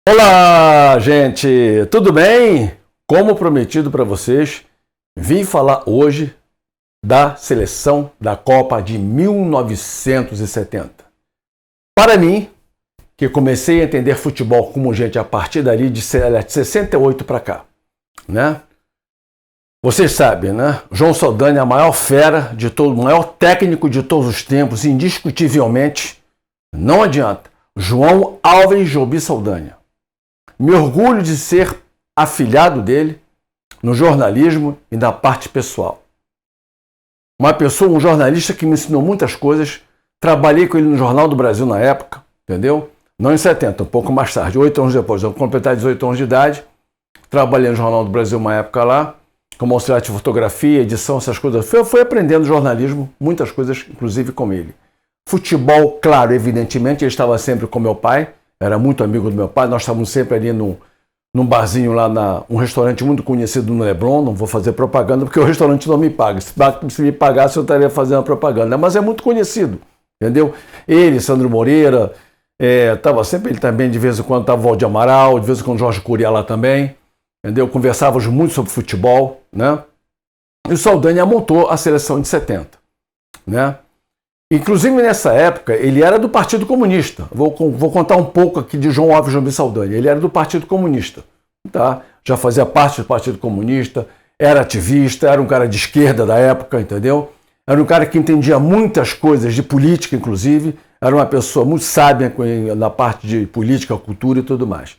Olá, gente! Tudo bem? Como prometido para vocês, vim falar hoje da seleção da Copa de 1970. Para mim, que comecei a entender futebol como gente a partir dali de 68 para cá, né? Vocês sabem, né? João Saldanha é a maior fera de todo, o maior técnico de todos os tempos, indiscutivelmente. Não adianta. João Alves Jobim Saldanha. Me orgulho de ser afilhado dele no jornalismo e na parte pessoal. Um jornalista que me ensinou muitas coisas. Trabalhei com ele no Jornal do Brasil na época, entendeu? Não em 70, um pouco mais tarde, 8 anos depois. Eu completei 18 anos de idade. Trabalhei no Jornal do Brasil uma época lá, como auxiliar de fotografia, edição, essas coisas. Fui aprendendo jornalismo, muitas coisas, inclusive com ele. Futebol, claro, evidentemente, ele estava sempre com meu pai. Era muito amigo do meu pai, nós estávamos sempre ali num barzinho lá, um restaurante muito conhecido no Leblon. Não vou fazer propaganda porque o restaurante não me paga. Se me pagasse eu estaria fazendo propaganda, mas é muito conhecido, entendeu? Ele, Sandro Moreira, estava sempre, ele também de vez em quando estava o Valdir Amaral, de vez em quando Jorge Curia lá também, entendeu? Conversávamos muito sobre futebol, né? E o Saldanha montou a seleção de 70, né? Inclusive, nessa época, ele era do Partido Comunista. Vou contar um pouco aqui de João Alves Jobim Saldanha. Ele era do Partido Comunista, tá? Já fazia parte do Partido Comunista, era ativista, era um cara de esquerda da época, entendeu? Era um cara que entendia muitas coisas de política, inclusive. Era uma pessoa muito sábia na parte de política, cultura e tudo mais.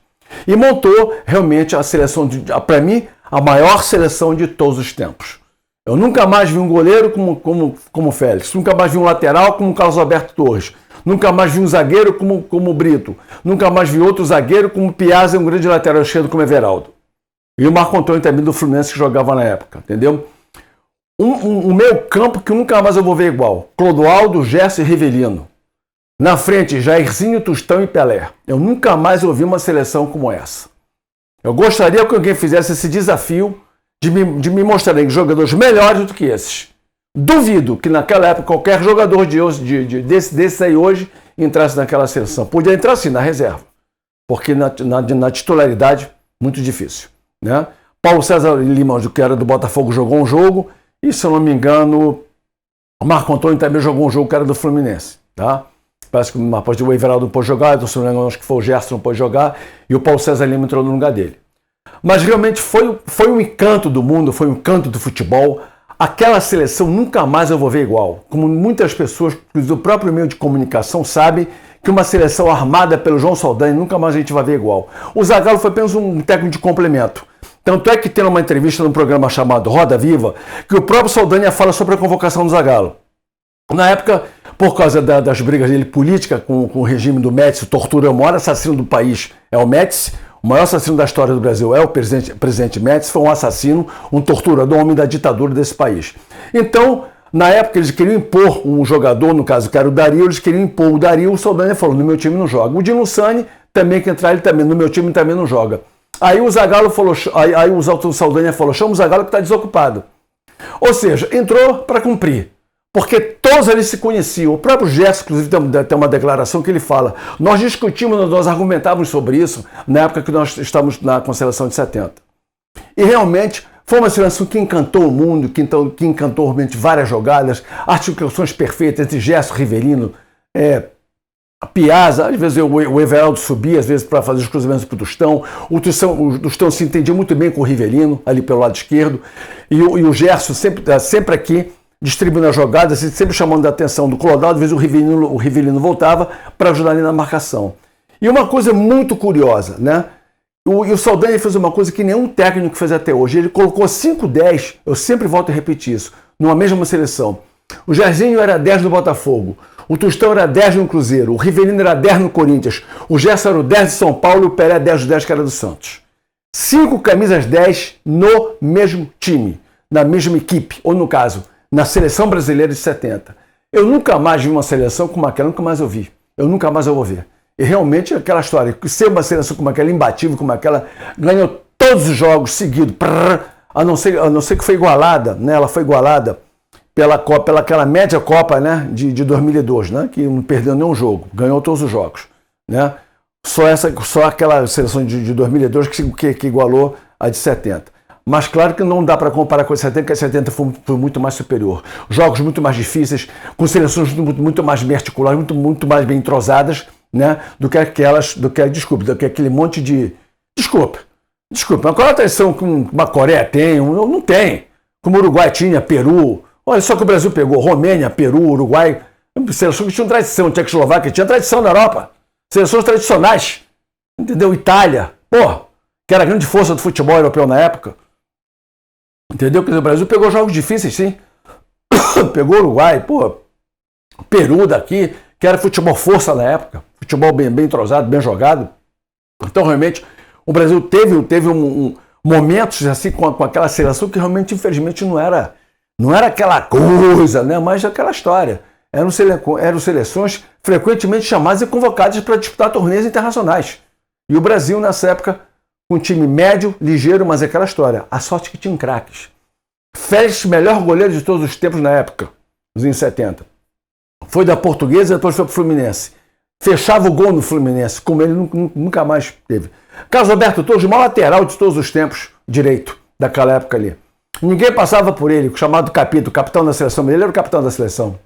E montou realmente a seleção, para mim, a maior seleção de todos os tempos. Eu nunca mais vi um goleiro como Félix, nunca mais vi um lateral como Carlos Alberto Torres, nunca mais vi um zagueiro como Brito, nunca mais vi outro zagueiro como Piazza e um grande lateral esquerdo como Everaldo. E o Marco Antônio também do Fluminense que jogava na época, entendeu? Um meio campo que nunca mais eu vou ver igual. Clodoaldo, Gerson e Rivelino. Na frente, Jairzinho, Tostão e Pelé. Eu nunca mais ouvi uma seleção como essa. Eu gostaria que alguém fizesse esse desafio de me mostrarem jogadores melhores do que esses. Duvido que naquela época qualquer jogador desse aí hoje entrasse naquela seleção. Podia entrar sim na reserva, porque na titularidade, muito difícil, né? Paulo César Lima, que era do Botafogo, jogou um jogo, e se eu não me engano, o Marco Antônio também jogou um jogo que era do Fluminense, tá? Parece que o Everaldo não pôde jogar, se não me engano, acho que foi o Gerson não pôde jogar, e o Paulo César Lima entrou no lugar dele. Mas realmente foi um encanto do mundo, foi um encanto do futebol. Aquela seleção nunca mais eu vou ver igual. Como muitas pessoas do próprio meio de comunicação sabem que uma seleção armada pelo João Saldanha nunca mais a gente vai ver igual. O Zagallo foi apenas um técnico de complemento. Tanto é que tem uma entrevista num programa chamado Roda Viva que o próprio Saldanha fala sobre a convocação do Zagallo. Na época, por causa das brigas dele política com o regime do Médici, tortura, o maior assassino do país é o Médici. O maior assassino da história do Brasil é o presidente Médici, foi um assassino, um torturador, um homem da ditadura desse país. Então, na época, eles queriam impor um jogador, no caso que era o Dario, eles queriam impor o Dario, o Saldanha falou, no meu time não joga. O Dino Sani também que entrar, ele também, no meu time também não joga. Aí o Zagallo falou, o Saldanha falou, chama o Zagallo que está desocupado. Ou seja, entrou para cumprir. Porque todos eles se conheciam. O próprio Gerson, inclusive, tem uma declaração que ele fala. Nós discutimos, nós argumentávamos sobre isso na época que nós estávamos na seleção de 70. E realmente foi uma seleção que encantou o mundo, que encantou realmente várias jogadas, articulações perfeitas entre Gerson, Rivelino, Piazza, às vezes o Everaldo subia, às vezes para fazer os cruzamentos para o Tostão. O Tostão se entendia muito bem com o Rivelino, ali pelo lado esquerdo. E o Gerson sempre aqui, distribuindo as jogadas, sempre chamando a atenção do Clodoaldo, às vezes o Rivelino voltava para ajudar ali na marcação. E uma coisa muito curiosa, né? E o Saldanha fez uma coisa que nenhum técnico fez até hoje. Ele colocou 5-10, eu sempre volto a repetir isso, numa mesma seleção. O Jairzinho era 10 no Botafogo, o Tostão era 10 no Cruzeiro, o Rivelino era 10 no Corinthians, o Gerson era o 10 de São Paulo e o Pelé 10 do 10 que era do Santos. 5 camisas 10 no mesmo time, na mesma equipe, ou no caso, na seleção brasileira de 70. Eu nunca mais vi uma seleção como aquela, nunca mais eu vi. Eu nunca mais eu vou ver. E realmente aquela história, ser uma seleção como aquela, imbatível como aquela, ganhou todos os jogos seguidos, a não ser que foi igualada, né? Ela foi igualada pela aquela média Copa, né, de 2002, né, que não perdeu nenhum jogo, ganhou todos os jogos, né? Só aquela seleção de 2002 que igualou a de 70. Mas claro que não dá para comparar com a de 70, porque a de 70 foi muito mais superior. Jogos muito mais difíceis, com seleções muito mais bem articuladas, muito mais bem entrosadas, né, do que aquele monte de... Desculpa, mas qual é a tradição que uma Coreia tem? Não tem. Como o Uruguai tinha, Peru. Olha só que o Brasil pegou, Romênia, Peru, Uruguai. Seleções que tinham tradição, Tchecoslováquia tinha tradição na Europa. Seleções tradicionais, entendeu? Itália, que era a grande força do futebol europeu na época. Entendeu? Quer dizer, o Brasil pegou jogos difíceis, sim. Pegou o Uruguai, Peru daqui, que era futebol força na época. Futebol bem entrosado, bem jogado. Então, realmente, o Brasil teve momentos assim com aquela seleção que realmente, infelizmente, não era aquela coisa, né? Mas aquela história. Eram seleções frequentemente chamadas e convocadas para disputar torneios internacionais. E o Brasil, nessa época, com um time médio, ligeiro, mas é aquela história. A sorte que tinha craques. Félix, melhor goleiro de todos os tempos na época, nos anos 70. Foi da Portuguesa e depois foi para o Fluminense. Fechava o gol no Fluminense, como ele nunca mais teve. Carlos Alberto Torres, o maior lateral de todos os tempos, direito, daquela época ali. Ninguém passava por ele, chamado Capito, capitão da seleção. Ele era o capitão da seleção.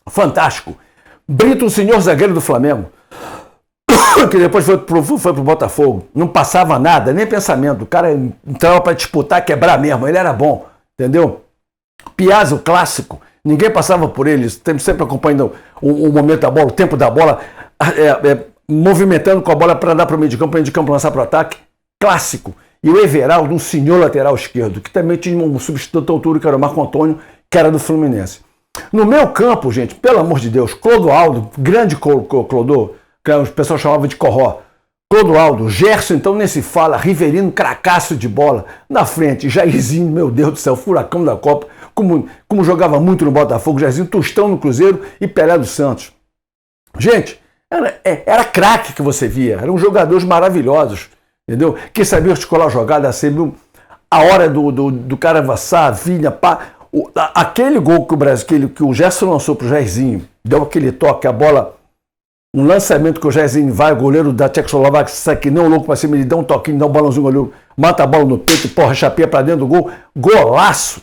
Fantástico. Brito, o senhor zagueiro do Flamengo, que depois foi pro Botafogo. Não passava nada, nem pensamento. O cara entrava para disputar, quebrar mesmo. Ele era bom, entendeu? Piazza, o clássico. Ninguém passava por ele. Sempre acompanhando o momento da bola, o tempo da bola, movimentando com a bola para dar para o meio de campo lançar para o ataque. Clássico. E o Everaldo, um senhor lateral esquerdo, que também tinha um substituto à altura, que era o Marco Antônio, que era do Fluminense. No meu campo, gente, pelo amor de Deus, Clodoaldo, grande Clodô, que o pessoal chamava de Corró. Clodoaldo, Gerson, então nem se fala, Riverino, cracaço de bola. Na frente, Jairzinho, meu Deus do céu, furacão da Copa, como jogava muito no Botafogo, Jairzinho, Tostão no Cruzeiro e Pelé dos Santos. Gente, era craque que você via, eram jogadores maravilhosos, entendeu? Que sabiam articular a jogada, sabiam a hora do cara avançar, vinha, pá. Aquele gol que o Gerson lançou pro Jairzinho, deu aquele toque, a bola, um lançamento que o Jairzinho vai, o goleiro da Tchecoslováquia, sai que nem um louco pra cima, ele dá um toquinho, dá um balãozinho, o goleiro mata a bola no peito, chapeia pra dentro do gol, golaço,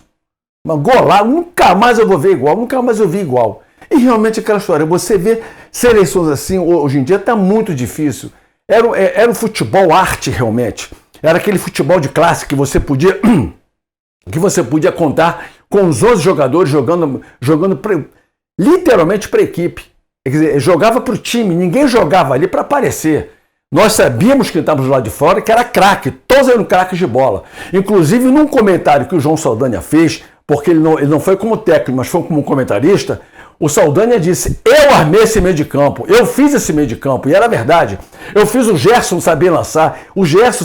mas golaço, nunca mais eu vou ver igual, nunca mais eu vi igual. E realmente aquela história, você vê seleções assim, hoje em dia tá muito difícil, era um futebol arte realmente, era aquele futebol de classe que você podia contar com os 11 jogadores jogando literalmente para a equipe. Quer dizer, jogava para o time, ninguém jogava ali para aparecer. Nós sabíamos que estávamos lá de fora que era craque, todos eram craques de bola. Inclusive, num comentário que o João Saldanha fez, porque ele não foi como técnico, mas foi como comentarista, o Saldanha disse, eu armei esse meio de campo, eu fiz esse meio de campo, e era verdade. Eu fiz o Gerson saber lançar, o Gerson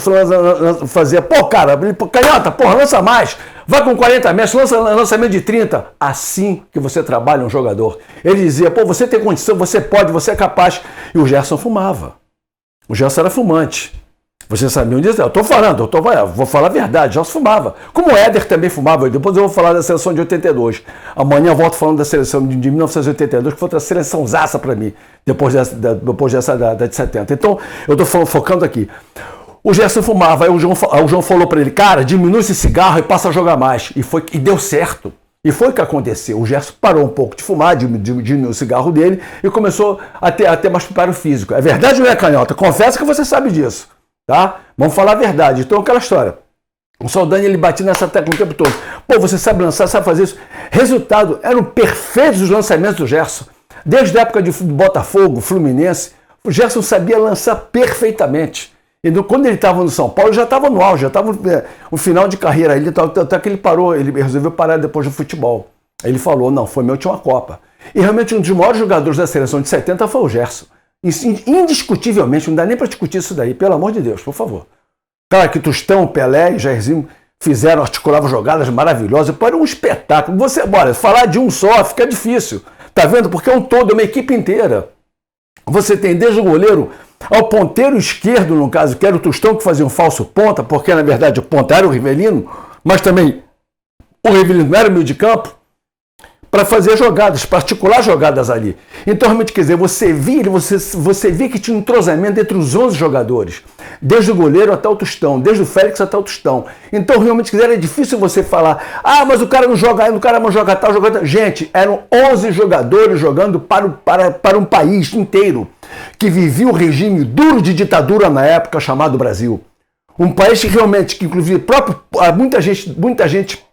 fazia, canhota, lança mais, vai com 40 metros, lançamento de 30. Assim que você trabalha um jogador. Ele dizia, você tem condição, você pode, você é capaz. E o Gerson fumava. O Gerson era fumante. Você sabia onde dizer, vou falar a verdade, já se fumava. Como o Éder também fumava, depois eu vou falar da seleção de 82. Amanhã eu volto falando da seleção de 1982, que foi outra seleçãozaça para mim, depois dessa da de 70. Então, eu estou focando aqui. O Gerson fumava, aí o João falou para ele, cara, diminui esse cigarro e passa a jogar mais. E deu certo. E foi o que aconteceu. O Gerson parou um pouco de fumar, diminuiu o cigarro dele e começou a ter mais preparo físico. É verdade ou não é, canhota? Confessa que você sabe disso. Tá? Vamos falar a verdade. Então, aquela história. O Saldanha, ele batia nessa tecla o tempo todo. Você sabe lançar, sabe fazer isso. Resultado, eram perfeitos os lançamentos do Gerson. Desde a época do Botafogo, Fluminense, o Gerson sabia lançar perfeitamente. E quando ele estava no São Paulo, ele já estava no auge, já estava no final de carreira. Até que ele parou, ele resolveu parar depois do futebol. Aí ele falou, não, foi minha última Copa. E realmente um dos maiores jogadores da seleção de 70 foi o Gerson. Indiscutivelmente, não dá nem para discutir isso daí, pelo amor de Deus, por favor. Claro que Tostão, Pelé e Jairzinho articulavam jogadas maravilhosas, era um espetáculo. Falar de um só fica difícil, tá vendo? Porque é um todo, é uma equipe inteira. Você tem desde o goleiro ao ponteiro esquerdo, no caso, que era o Tostão que fazia um falso ponta, porque na verdade o ponta era o Rivelino, mas também o Rivelino não era meio de campo. para fazer jogadas, para articular jogadas ali. Então, realmente, quer dizer, você via que tinha um entrosamento entre os 11 jogadores, desde o goleiro até o Tostão, desde o Félix até o Tostão. Então, realmente, quer dizer, era difícil você falar, mas o cara não joga, o cara não joga tal, joga tal. Gente, eram 11 jogadores jogando para um país inteiro, que vivia um regime duro de ditadura na época chamado Brasil. Um país que realmente, que inclusive, muita gente,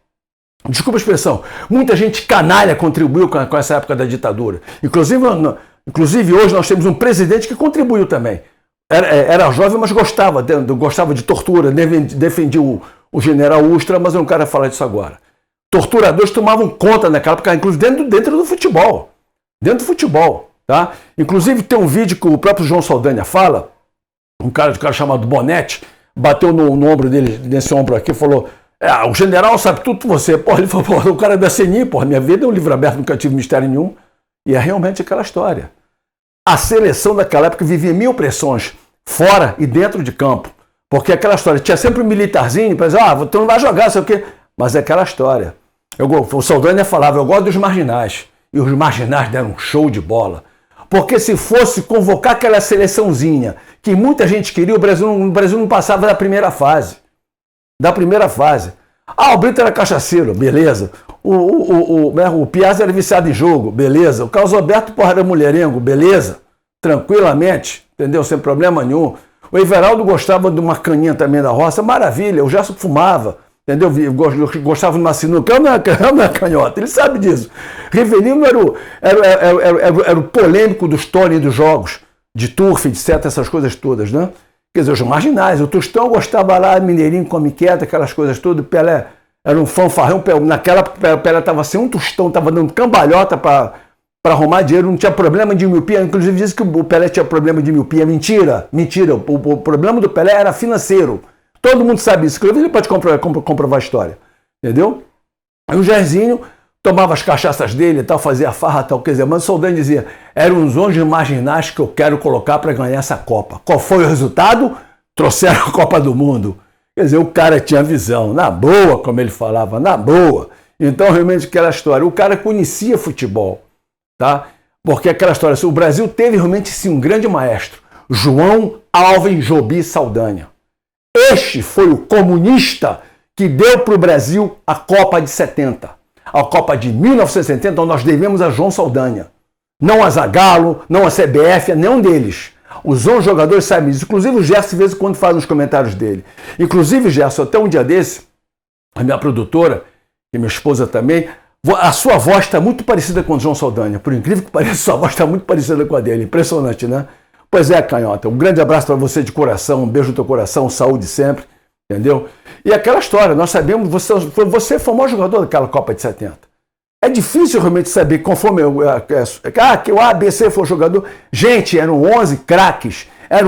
desculpa a expressão, muita gente canalha contribuiu com essa época da ditadura. Inclusive hoje nós temos um presidente que contribuiu também. Era jovem, mas gostava de tortura, defendia o general Ustra, mas eu não quero falar disso agora. Torturadores tomavam conta naquela época, inclusive dentro do futebol. Dentro do futebol. Tá? Inclusive tem um vídeo que o próprio João Saldanha fala, um cara chamado Bonetti, bateu no ombro dele, nesse ombro aqui, e falou, o general sabe tudo você. Porra, ele falou, porra, o cara é da CNI, porra, minha vida é um livro aberto, nunca tive mistério nenhum. E é realmente aquela história. A seleção daquela época vivia 1000 pressões, fora e dentro de campo. Porque aquela história, tinha sempre um militarzinho, para dizer, tu não vai jogar, sei o quê. Mas é aquela história. O Saldanha falava, eu gosto dos marginais. E os marginais deram um show de bola. Porque se fosse convocar aquela seleçãozinha que muita gente queria, o Brasil não passava da primeira fase. O Brito era cachaceiro, beleza. O Piazza era viciado em jogo, beleza. O Carlos Alberto, porra, era mulherengo, beleza. Tranquilamente, entendeu? Sem problema nenhum. O Everaldo gostava de uma caninha também da roça, maravilha. O Gerson fumava, entendeu? Gostava de uma sinuca. Eu não era canhota, ele sabe disso. Rivelino era o polêmico dos torneios dos jogos, de turf, etc., essas coisas todas, né? Quer dizer, os marginais. O Tostão gostava lá, Mineirinho, come quieto, aquelas coisas todas. O Pelé era um fanfarrão. Naquela época, o Pelé estava sem um tostão, estava dando cambalhota para arrumar dinheiro, não tinha problema de miopia. Inclusive, diz que o Pelé tinha problema de miopia. Mentira. O problema do Pelé era financeiro. Todo mundo sabe isso. Inclusive, ele pode comprovar a história. Entendeu? Aí o Jairzinho tomava as cachaças dele e tal, fazia farra e tal. Quer dizer, mas o Saldanha dizia, eram uns 11 marginais que eu quero colocar para ganhar essa Copa. Qual foi o resultado? Trouxeram a Copa do Mundo. Quer dizer, o cara tinha visão, na boa, como ele falava, na boa. Então, realmente, aquela história, o cara conhecia futebol, tá? Porque aquela história, o Brasil teve realmente, sim, um grande maestro, João Alves Jobim Saldanha. Este foi o comunista que deu para o Brasil a Copa de 70. A Copa de 1970, nós devemos a João Saldanha. Não a Zagallo, não a CBF, nenhum deles. Os 11 jogadores sabem disso. Inclusive o Gerson, de vez em quando, faz nos comentários dele. Inclusive, Gerson, até um dia desse, a minha produtora, e minha esposa também, a sua voz está muito parecida com o João Saldanha. Por incrível que pareça, sua voz está muito parecida com a dele. Impressionante, né? Pois é, canhota. Um grande abraço para você de coração, um beijo no teu coração, saúde sempre. Entendeu? E aquela história, nós sabemos, você foi o maior jogador daquela Copa de 70. É difícil realmente saber conforme que o ABC foi o jogador. Gente, eram 11 craques, era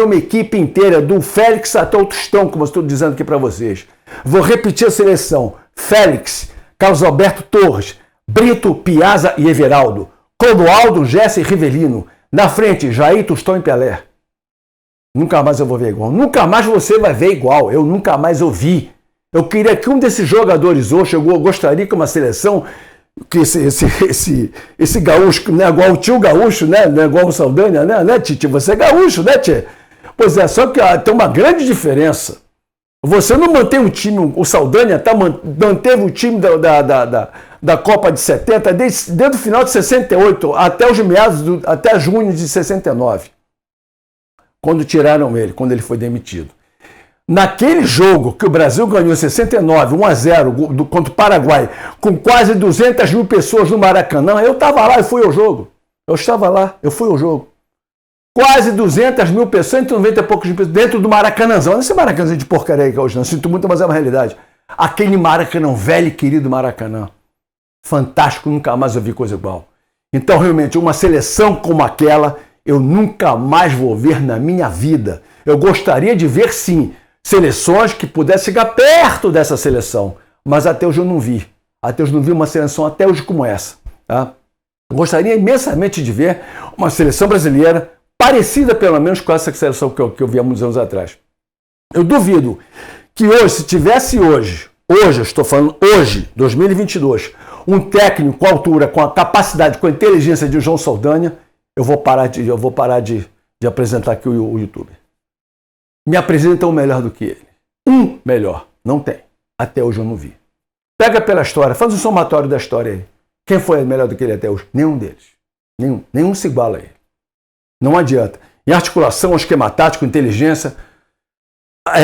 uma equipe inteira, do Félix até o Tostão, como eu estou dizendo aqui para vocês. Vou repetir a seleção: Félix, Carlos Alberto Torres, Brito, Piazza e Everaldo, Clodoaldo, Jesse e Rivelino. Na frente, Jair, Tostão e Pelé. Nunca mais eu vou ver igual. Nunca mais você vai ver igual. Eu nunca mais ouvi. Eu queria que um desses jogadores hoje, eu gostaria que uma seleção, que esse gaúcho, não é igual o tio gaúcho, né? Não é igual o Saldanha, né, Titi? Você é gaúcho, né, Titi? Pois é, só que tem uma grande diferença. Você não mantém o time, o Saldanha manteve o time da Copa de 70 desde o final de 68 até os meados, até junho de 69. Quando tiraram ele, quando ele foi demitido. Naquele jogo que o Brasil ganhou 69, 1-0 contra o Paraguai, com quase 200 mil pessoas no Maracanã, eu estava lá e fui ao jogo. Eu estava lá, eu fui ao jogo. Quase 200 mil pessoas, 190 e poucos mil pessoas, dentro do Maracanãzão. Não é esse Maracanã de porcaria que hoje não, sinto muito, mas é uma realidade. Aquele Maracanã, velho e querido Maracanã. Fantástico, nunca mais eu vi coisa igual. Então, realmente, uma seleção como aquela, eu nunca mais vou ver na minha vida. Eu gostaria de ver, sim, seleções que pudessem chegar perto dessa seleção. Mas até hoje eu não vi. Até hoje eu não vi uma seleção até hoje como essa. Tá? Eu gostaria imensamente de ver uma seleção brasileira parecida, pelo menos, com essa seleção que eu vi há muitos anos atrás. Eu duvido que hoje, se tivesse hoje Hoje, eu estou falando hoje, 2022, um técnico com altura, com a capacidade, com a inteligência de João Saldanha, eu vou parar de apresentar aqui o YouTube. Me apresentam melhor do que ele. Um melhor. Não tem. Até hoje eu não vi. Pega pela história, faz um somatório da história aí. Quem foi melhor do que ele até hoje? Nenhum deles. Nenhum se iguala a ele. Não adianta. Em articulação, esquema tático, inteligência,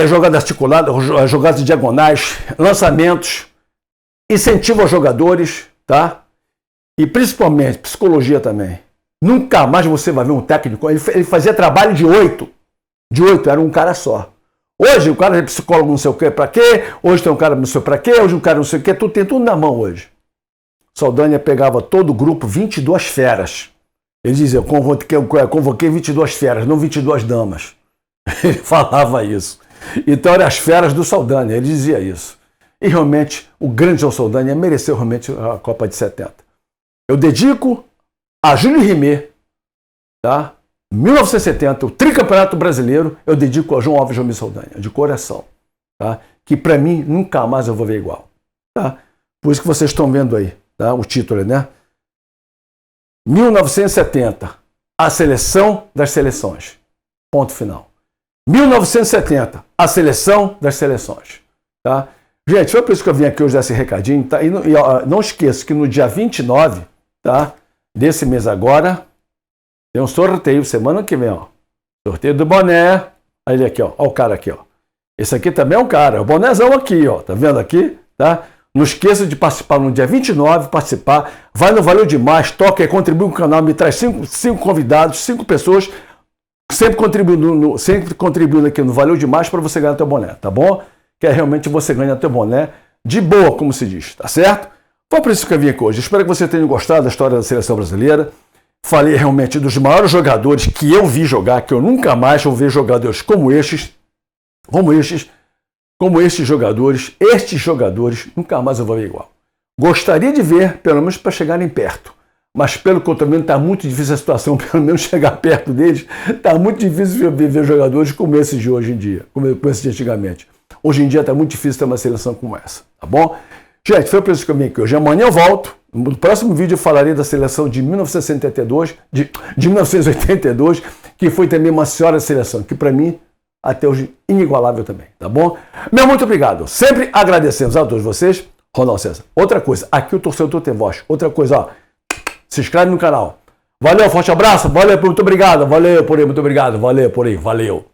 jogada articulada, jogadas diagonais, lançamentos, incentivo aos jogadores, tá? E principalmente psicologia também. Nunca mais você vai ver um técnico. Ele fazia trabalho de 8. De 8, era um cara só. Hoje o cara é psicólogo não sei o que pra quê, hoje tem um cara não sei pra quê, hoje um cara não sei o que, tem tudo na mão hoje. Saldanha pegava todo o grupo, 22 feras. Ele dizia, eu convoquei 22 feras, não 22 damas. Ele falava isso. Então eram as feras do Saldanha, ele dizia isso. E realmente, o grande João Saldanha mereceu realmente a Copa de 70. Eu dedico a Júlio Rimet, tá? 1970, o tricampeonato brasileiro, eu dedico a João Alves Jomir Saldanha, de coração, tá? Que para mim nunca mais eu vou ver igual, tá? Por isso que vocês estão vendo aí, tá? O título, né? 1970, a seleção das seleções. Ponto final. 1970, a seleção das seleções, tá? Gente, foi por isso que eu vim aqui hoje dar esse recadinho, tá? E não esqueça que no dia 29, tá? Desse mês agora, tem um sorteio semana que vem, ó. Sorteio do boné. Aí ele aqui, ó. Ó o cara aqui, ó. Esse aqui também é um cara. O bonézão aqui, ó. Tá vendo aqui? Tá? Não esqueça de participar no dia 29, participar. Vai no Valeu Demais, toca e contribui com o canal. Me traz 5 convidados, 5 pessoas. Sempre contribuindo aqui no Valeu Demais para você ganhar teu boné, tá bom? Que é realmente você ganha teu boné de boa, como se diz, tá certo? Foi por isso que eu vim aqui hoje. Espero que você tenha gostado da história da seleção brasileira. Falei realmente dos maiores jogadores que eu vi jogar, que eu nunca mais vou ver jogadores como estes jogadores, nunca mais eu vou ver igual. Gostaria de ver, pelo menos para chegarem perto, mas pelo que eu estou vendo, está muito difícil a situação, pelo menos chegar perto deles, está muito difícil ver jogadores como esses de hoje em dia, como esses de antigamente. Hoje em dia está muito difícil ter uma seleção como essa, tá bom? Gente, foi por isso que eu vim aqui hoje. Amanhã eu volto. No próximo vídeo eu falarei da seleção de 1972, de 1982, que foi também uma senhora seleção, que para mim, até hoje, inigualável também, tá bom? Meu muito obrigado. Sempre agradecemos a todos vocês. Ronaldo César. Outra coisa, aqui o torcedor tem voz. Outra coisa, ó, se inscreve no canal. Valeu, forte abraço. Valeu, muito obrigado. Valeu por aí, muito obrigado. Valeu por aí, valeu.